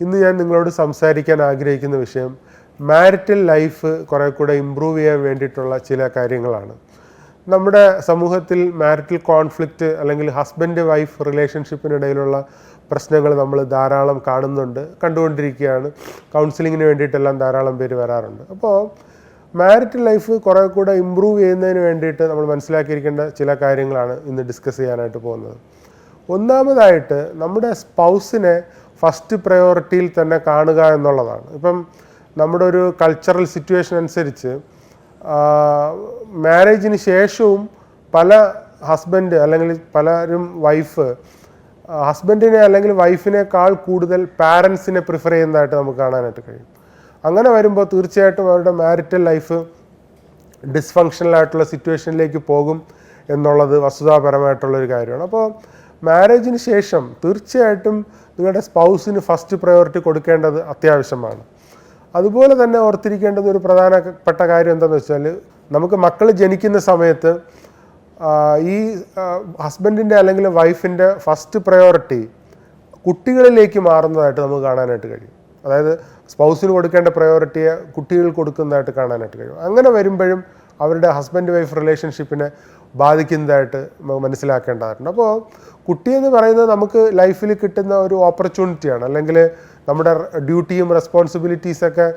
ഇന്ന് ഞാൻ നിങ്ങളോട് സംസാരിക്കാൻ ആഗ്രഹിക്കുന്ന വിഷയം മാരിറ്റൽ ലൈഫ് കുറേ കൂടെ ഇമ്പ്രൂവ് ചെയ്യാൻ വേണ്ടിയിട്ടുള്ള ചില കാര്യങ്ങളാണ്. നമ്മുടെ സമൂഹത്തിൽ മാരിറ്റൽ കോൺഫ്ലിക്റ്റ് അല്ലെങ്കിൽ ഹസ്ബൻഡ് വൈഫ് റിലേഷൻഷിപ്പിനിടയിലുള്ള പ്രശ്നങ്ങൾ നമ്മൾ ധാരാളം കാണുന്നുണ്ട്, കണ്ടുകൊണ്ടിരിക്കുകയാണ്. കൗൺസിലിങ്ങിന് വേണ്ടിയിട്ടെല്ലാം ധാരാളം പേര് വരാറുണ്ട്. അപ്പോൾ മാരിറ്റൽ ലൈഫ് കുറേ കൂടെ ഇമ്പ്രൂവ് ചെയ്യുന്നതിന് വേണ്ടിയിട്ട് നമ്മൾ മനസ്സിലാക്കിയിരിക്കേണ്ട ചില കാര്യങ്ങളാണ് ഇന്ന് ഡിസ്കസ് ചെയ്യാനായിട്ട് പോകുന്നത്. ഒന്നാമതായിട്ട് നമ്മുടെ സ്പൗസിനെ ഫസ്റ്റ് പ്രയോറിറ്റിയിൽ തന്നെ കാണുക എന്നുള്ളതാണ്. ഇപ്പം നമ്മുടെ ഒരു കൾച്ചറൽ സിറ്റുവേഷൻ അനുസരിച്ച് മാരേജിന് ശേഷവും പല ഹസ്ബൻഡ് അല്ലെങ്കിൽ പലരും വൈഫ് ഹസ്ബൻഡിനെ അല്ലെങ്കിൽ വൈഫിനേക്കാൾ കൂടുതൽ പാരൻസിനെ പ്രിഫർ ചെയ്യുന്നതായിട്ട് നമുക്ക് കാണാനായിട്ട് കഴിയും. അങ്ങനെ വരുമ്പോൾ തീർച്ചയായിട്ടും അവരുടെ മാരിറ്റൽ ലൈഫ് ഡിസ്ഫങ്ഷണലായിട്ടുള്ള സിറ്റുവേഷനിലേക്ക് പോകും എന്നുള്ളത് വസ്തുതാപരമായിട്ടുള്ളൊരു കാര്യമാണ്. അപ്പോൾ മാരേജിന് ശേഷം തീർച്ചയായിട്ടും നിങ്ങളുടെ സ്പൗസിന് ഫസ്റ്റ് പ്രയോറിറ്റി കൊടുക്കേണ്ടത് അത്യാവശ്യമാണ്. അതുപോലെ തന്നെ ഓർത്തിരിക്കേണ്ടുന്ന ഒരു പ്രധാനപ്പെട്ട കാര്യം എന്താണെന്ന് വെച്ചാൽ, നമുക്ക് മക്കൾ ജനിക്കുന്ന സമയത്ത് ഈ ഹസ്ബൻഡിൻ്റെ അല്ലെങ്കിൽ വൈഫിൻ്റെ ഫസ്റ്റ് പ്രയോറിറ്റി കുട്ടികളിലേക്ക് മാറുന്നതായിട്ട് നമുക്ക് കാണാനായിട്ട് കഴിയും. അതായത് സ്പൗസിന് കൊടുക്കേണ്ട പ്രയോറിറ്റിയെ കുട്ടികൾ കൊടുക്കുന്നതായിട്ട് കാണാനായിട്ട് കഴിയും. അങ്ങനെ വരുമ്പോഴും അവരുടെ ഹസ്ബൻഡ് വൈഫ് റിലേഷൻഷിപ്പിനെ ബാധിക്കുന്നതായിട്ട് നമുക്ക് മനസ്സിലാക്കേണ്ടതായിട്ടുണ്ട്. അപ്പോൾ കുട്ടിയെന്ന് പറയുന്നത് നമുക്ക് ലൈഫിൽ കിട്ടുന്ന ഒരു ഓപ്പർച്യൂണിറ്റിയാണ്, അല്ലെങ്കിൽ നമ്മുടെ ഡ്യൂട്ടിയും റെസ്പോൺസിബിലിറ്റീസൊക്കെ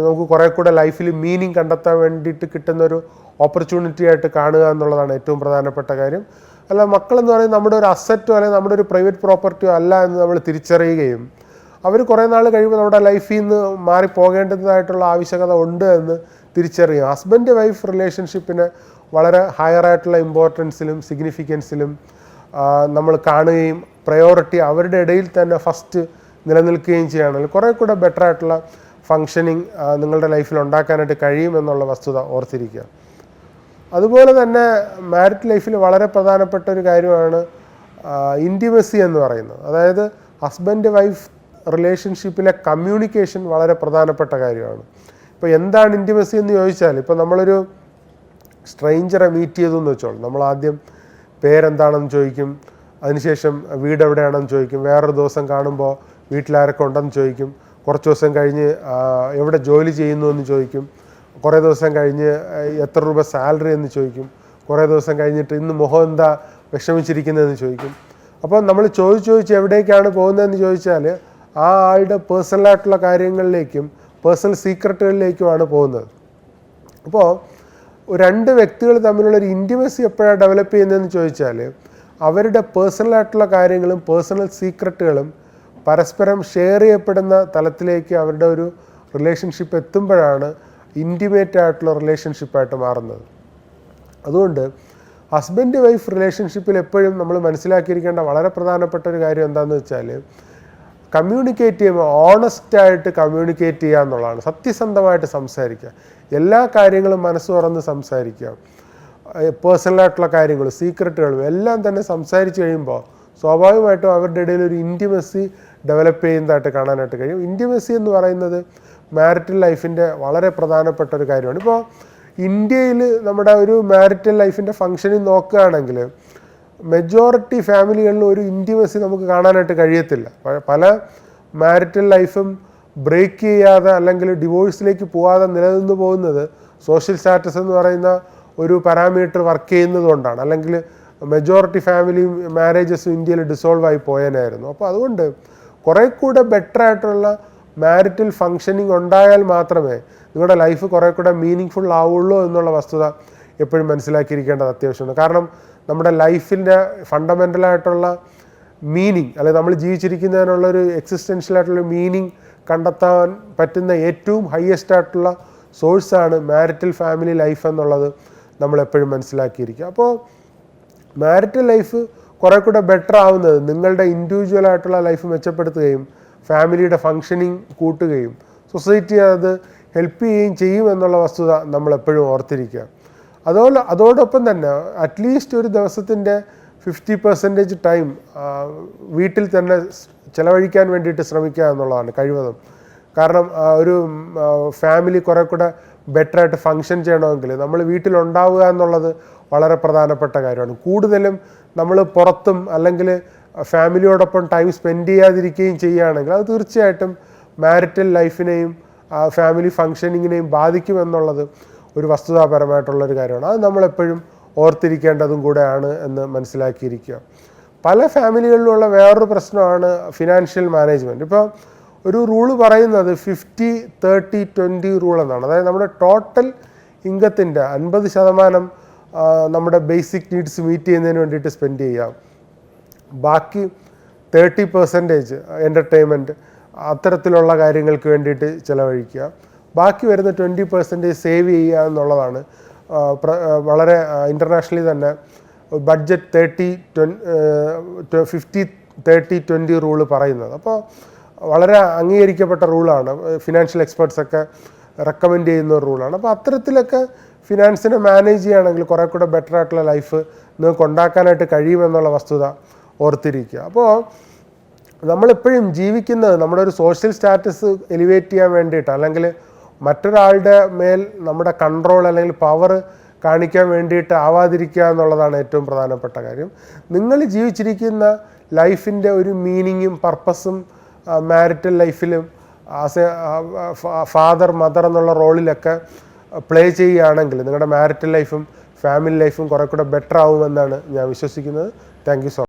നമുക്ക് കുറേ കൂടെ ലൈഫിൽ മീനിങ് കണ്ടെത്താൻ വേണ്ടിയിട്ട് കിട്ടുന്നൊരു ഓപ്പർച്യൂണിറ്റി ആയിട്ട് കാണുക എന്നുള്ളതാണ് ഏറ്റവും പ്രധാനപ്പെട്ട കാര്യം. അല്ല, മക്കളെന്ന് പറയുന്നത് നമ്മുടെ ഒരു അസറ്റോ അല്ലെങ്കിൽ നമ്മുടെ ഒരു പ്രൈവറ്റ് പ്രോപ്പർട്ടിയോ അല്ല എന്ന് നമ്മൾ തിരിച്ചറിയുകയും അവർ കുറേ നാൾ കഴിയുമ്പോൾ നമ്മുടെ ലൈഫിൽ നിന്ന് മാറിപ്പോകേണ്ടതായിട്ടുള്ള ആവശ്യകത ഉണ്ട് എന്ന് തിരിച്ചറിയും. ഹസ്ബൻഡ് വൈഫ് റിലേഷൻഷിപ്പിന് വളരെ ഹയറായിട്ടുള്ള ഇമ്പോർട്ടൻസിലും സിഗ്നിഫിക്കൻസിലും നമ്മൾ കാണുകയും പ്രയോറിറ്റി അവരുടെ ഇടയിൽ തന്നെ ഫസ്റ്റ് നിലനിൽക്കുകയും ചെയ്യുകയാണെങ്കിൽ കുറേ കൂടെ ബെറ്റർ ആയിട്ടുള്ള ഫങ്ഷനിങ് നിങ്ങളുടെ ലൈഫിൽ ഉണ്ടാക്കാനായിട്ട് കഴിയുമെന്നുള്ള വസ്തുത ഓർത്തിരിക്കുക. അതുപോലെ തന്നെ മാരിറ്റൽ ലൈഫിൽ വളരെ പ്രധാനപ്പെട്ട ഒരു കാര്യമാണ് ഇൻറ്റിമസി എന്ന് പറയുന്നത്. അതായത് ഹസ്ബൻഡ് വൈഫ് റിലേഷൻഷിപ്പിലെ കമ്മ്യൂണിക്കേഷൻ വളരെ പ്രധാനപ്പെട്ട കാര്യമാണ്. ഇപ്പോൾ എന്താണ് ഇൻറ്റിമസി എന്ന് ചോദിച്ചാൽ, ഇപ്പോൾ നമ്മളൊരു സ്ട്രെയിഞ്ചറെ മീറ്റ് ചെയ്തു എന്ന് വെച്ചോളൂ. നമ്മൾ ആദ്യം പേരെന്താണെന്ന് ചോദിക്കും, അതിനുശേഷം വീട് എവിടെയാണെന്ന് ചോദിക്കും, വേറൊരു ദിവസം കാണുമ്പോൾ വീട്ടിലാരൊക്കെ ഉണ്ടെന്ന് ചോദിക്കും, കുറച്ച് ദിവസം കഴിഞ്ഞ് എവിടെ ജോലി ചെയ്യുന്നു എന്ന് ചോദിക്കും, കുറേ ദിവസം കഴിഞ്ഞ് എത്ര രൂപ സാലറി എന്ന് ചോദിക്കും, കുറേ ദിവസം കഴിഞ്ഞിട്ട് ഇന്ന് മുഖം എന്താ വിഷമിച്ചിരിക്കുന്നതെന്ന് ചോദിക്കും. അപ്പോൾ നമ്മൾ ചോദിച്ച് എവിടേക്കാണ് പോകുന്നതെന്ന് ചോദിച്ചാൽ ആ ആളുടെ പേഴ്സണലായിട്ടുള്ള കാര്യങ്ങളിലേക്കും പേഴ്സണൽ സീക്രട്ടുകളിലേക്കുമാണ് പോകുന്നത്. അപ്പോൾ രണ്ട് വ്യക്തികൾ തമ്മിലുള്ളൊരു ഇൻറ്റിമസി എപ്പോഴാണ് ഡെവലപ്പ് ചെയ്യുന്നതെന്ന് ചോദിച്ചാൽ അവരുടെ പേഴ്സണലായിട്ടുള്ള കാര്യങ്ങളും പേഴ്സണൽ സീക്രട്ടുകളും പരസ്പരം ഷെയർ ചെയ്യപ്പെടുന്ന തലത്തിലേക്ക് അവരുടെ ഒരു റിലേഷൻഷിപ്പ് എത്തുമ്പോഴാണ് ഇൻറ്റിമേറ്റ് ആയിട്ടുള്ള റിലേഷൻഷിപ്പായിട്ട് മാറുന്നത്. അതുകൊണ്ട് ഹസ്ബൻഡ് വൈഫ് റിലേഷൻഷിപ്പിൽ എപ്പോഴും നമ്മൾ മനസ്സിലാക്കിയിരിക്കേണ്ട വളരെ പ്രധാനപ്പെട്ട ഒരു കാര്യം എന്താണെന്ന് വെച്ചാൽ, കമ്മ്യൂണിക്കേറ്റ് ചെയ്യുമ്പോൾ ഓണസ്റ്റായിട്ട് കമ്മ്യൂണിക്കേറ്റ് ചെയ്യുക എന്നുള്ളതാണ്. സത്യസന്ധമായിട്ട് സംസാരിക്കുക, എല്ലാ കാര്യങ്ങളും മനസ്സ് തുറന്ന് സംസാരിക്കുക, പേഴ്സണലായിട്ടുള്ള കാര്യങ്ങളും സീക്രട്ടുകളും എല്ലാം തന്നെ സംസാരിച്ച് കഴിയുമ്പോൾ സ്വാഭാവികമായിട്ടും അവരുടെ ഇടയിൽ ഒരു ഇൻറ്റിമസി ഡെവലപ്പ് ചെയ്യുന്നതായിട്ട് കാണാനായിട്ട് കഴിയും. ഇൻറ്റിമസി എന്ന് പറയുന്നത് മാരിറ്റൽ ലൈഫിൻ്റെ വളരെ പ്രധാനപ്പെട്ട ഒരു കാര്യമാണ്. ഇപ്പോൾ ഇന്ത്യയിൽ നമ്മുടെ ഒരു മാരിറ്റൽ ലൈഫിൻ്റെ ഫങ്ഷനിങ് നോക്കുകയാണെങ്കിൽ മെജോറിറ്റി ഫാമിലികളിൽ ഒരു ഇൻറ്റിമസി നമുക്ക് കാണാനായിട്ട് കഴിയത്തില്ല. പല മാരിറ്റൽ ലൈഫും ബ്രേക്ക് ചെയ്യാതെ അല്ലെങ്കിൽ ഡിവോഴ്സിലേക്ക് പോകാതെ നിലനിന്ന് പോകുന്നത് സോഷ്യൽ സ്റ്റാറ്റസ് എന്ന് പറയുന്ന ഒരു പാരാമീറ്റർ വർക്ക് ചെയ്യുന്നത് കൊണ്ടാണ്. അല്ലെങ്കിൽ മെജോറിറ്റി ഫാമിലി മാരേജസും ഇന്ത്യയിൽ ഡിസോൾവ് ആയി പോയനായിരുന്നു. അപ്പോൾ അതുകൊണ്ട് കുറേ കൂടെ ബെറ്റർ ആയിട്ടുള്ള മാരിറ്റൽ ഫങ്ഷനിങ് ഉണ്ടായാൽ മാത്രമേ നിങ്ങളുടെ ലൈഫ് കുറേ കൂടെ മീനിങ് ഫുൾ ആവുള്ളൂ എന്നുള്ള വസ്തുത എപ്പോഴും മനസ്സിലാക്കിയിരിക്കേണ്ടത് അത്യാവശ്യമാണ്. കാരണം നമ്മുടെ ലൈഫിൻ്റെ ഫണ്ടമെൻ്റലായിട്ടുള്ള മീനിങ്, അല്ലെങ്കിൽ നമ്മൾ ജീവിച്ചിരിക്കുന്നതിനുള്ളൊരു എക്സിസ്റ്റൻഷ്യലായിട്ടുള്ള മീനിങ് കണ്ടെത്താൻ പറ്റുന്ന ഏറ്റവും ഹയസ്റ്റ് ആയിട്ടുള്ള സോഴ്സാണ് മാരിറ്റൽ ഫാമിലി ലൈഫ് എന്നുള്ളത് നമ്മളെപ്പോഴും മനസ്സിലാക്കിയിരിക്കുക. അപ്പോൾ മാരിറ്റൽ ലൈഫ് കുറേ കൂടെ ബെറ്റർ ആവുന്നത് നിങ്ങളുടെ ഇൻഡിവിജ്വലായിട്ടുള്ള ലൈഫ് മെച്ചപ്പെടുത്തുകയും ഫാമിലിയുടെ ഫങ്ഷനിങ് കൂട്ടുകയും സൊസൈറ്റി അത് ഹെൽപ്പ് ചെയ്യുകയും ചെയ്യും എന്നുള്ള വസ്തുത നമ്മളെപ്പോഴും ഓർത്തിരിക്കുക. അതോടൊപ്പം തന്നെ അറ്റ്ലീസ്റ്റ് ഒരു ദിവസത്തിൻ്റെ 50% ടൈം വീട്ടിൽ തന്നെ ചിലവഴിക്കാൻ വേണ്ടിയിട്ട് ശ്രമിക്കുക എന്നുള്ളതാണ് കഴിവതും. കാരണം ഒരു ഫാമിലി കുറേ കൂടെ ബെറ്ററായിട്ട് ഫങ്ഷൻ ചെയ്യണമെങ്കിൽ നമ്മൾ വീട്ടിലുണ്ടാവുക എന്നുള്ളത് വളരെ പ്രധാനപ്പെട്ട കാര്യമാണ്. കൂടുതലും നമ്മൾ പുറത്തും അല്ലെങ്കിൽ ഫാമിലിയോടൊപ്പം ടൈം സ്പെൻഡ് ചെയ്യാതിരിക്കുകയും ചെയ്യുകയാണെങ്കിൽ അത് തീർച്ചയായിട്ടും മാരിറ്റൽ ലൈഫിനെയും ഫാമിലി ഫങ്ഷനിങ്ങിനെയും ബാധിക്കുമെന്നുള്ളത് ഒരു വസ്തുതാപരമായിട്ടുള്ളൊരു കാര്യമാണ്. അത് നമ്മളെപ്പോഴും ഓർത്തിരിക്കേണ്ടതും കൂടെയാണ് എന്ന് മനസ്സിലാക്കിയിരിക്കുക. പല ഫാമിലികളിലുള്ള വേറൊരു പ്രശ്നമാണ് ഫിനാൻഷ്യൽ മാനേജ്മെൻറ്റ്. ഇപ്പോൾ ഒരു റൂള് പറയുന്നത് 50-30-20 റൂൾ എന്നാണ്. അതായത് നമ്മുടെ ടോട്ടൽ ഇൻകത്തിൻ്റെ 50% നമ്മുടെ ബേസിക് നീഡ്സ് മീറ്റ് ചെയ്യുന്നതിന് വേണ്ടിയിട്ട് സ്പെൻഡ് ചെയ്യാം. ബാക്കി 30% എൻ്റർടൈൻമെൻറ്റ് അത്തരത്തിലുള്ള കാര്യങ്ങൾക്ക് വേണ്ടിയിട്ട് ചിലവഴിക്കുക. ബാക്കി വരുന്ന 20% സേവ് ചെയ്യുക എന്നുള്ളതാണ് വളരെ ഇൻ്റർനാഷണലി തന്നെ ബഡ്ജറ്റ് 50-30-20 റൂള് പറയുന്നത്. അപ്പോൾ വളരെ അംഗീകരിക്കപ്പെട്ട റൂളാണ്. ഫിനാൻഷ്യൽ എക്സ്പെർട്സൊക്കെ റെക്കമെൻഡ് ചെയ്യുന്ന ഒരു റൂളാണ്. അപ്പോൾ അത്തരത്തിലൊക്കെ ഫിനാൻസിനെ മാനേജ് ചെയ്യുകയാണെങ്കിൽ കുറേ കൂടെ ബെറ്റർ ആയിട്ടുള്ള ലൈഫ് നിങ്ങൾക്ക് ഉണ്ടാക്കാനായിട്ട് കഴിയുമെന്നുള്ള വസ്തുത ഓർത്തിരിക്കുക. അപ്പോൾ നമ്മളെപ്പോഴും ജീവിക്കുന്നത് നമ്മുടെ ഒരു സോഷ്യൽ സ്റ്റാറ്റസ് എലിവേറ്റ് ചെയ്യാൻ വേണ്ടിയിട്ട്, അല്ലെങ്കിൽ മറ്റൊരാളുടെ മേൽ നമ്മുടെ കൺട്രോൾ അല്ലെങ്കിൽ പവർ കാണിക്കാൻ വേണ്ടിയിട്ട് ആവാതിരിക്കുക എന്നുള്ളതാണ് ഏറ്റവും പ്രധാനപ്പെട്ട കാര്യം. നിങ്ങൾ ജീവിച്ചിരിക്കുന്ന ലൈഫിൻ്റെ ഒരു മീനിങ്ങും പർപ്പസും മാരിറ്റൽ ലൈഫിലും ആസ് എ ഫാദർ മദർ എന്നുള്ള റോളിലൊക്കെ പ്ലേ ചെയ്യുകയാണെങ്കിൽ നിങ്ങളുടെ മാരിറ്റൽ ലൈഫും ഫാമിലി ലൈഫും കുറേ കൂടെ ബെറ്റർ ആവുമെന്നാണ് ഞാൻ വിശ്വസിക്കുന്നത്. Thank you so much.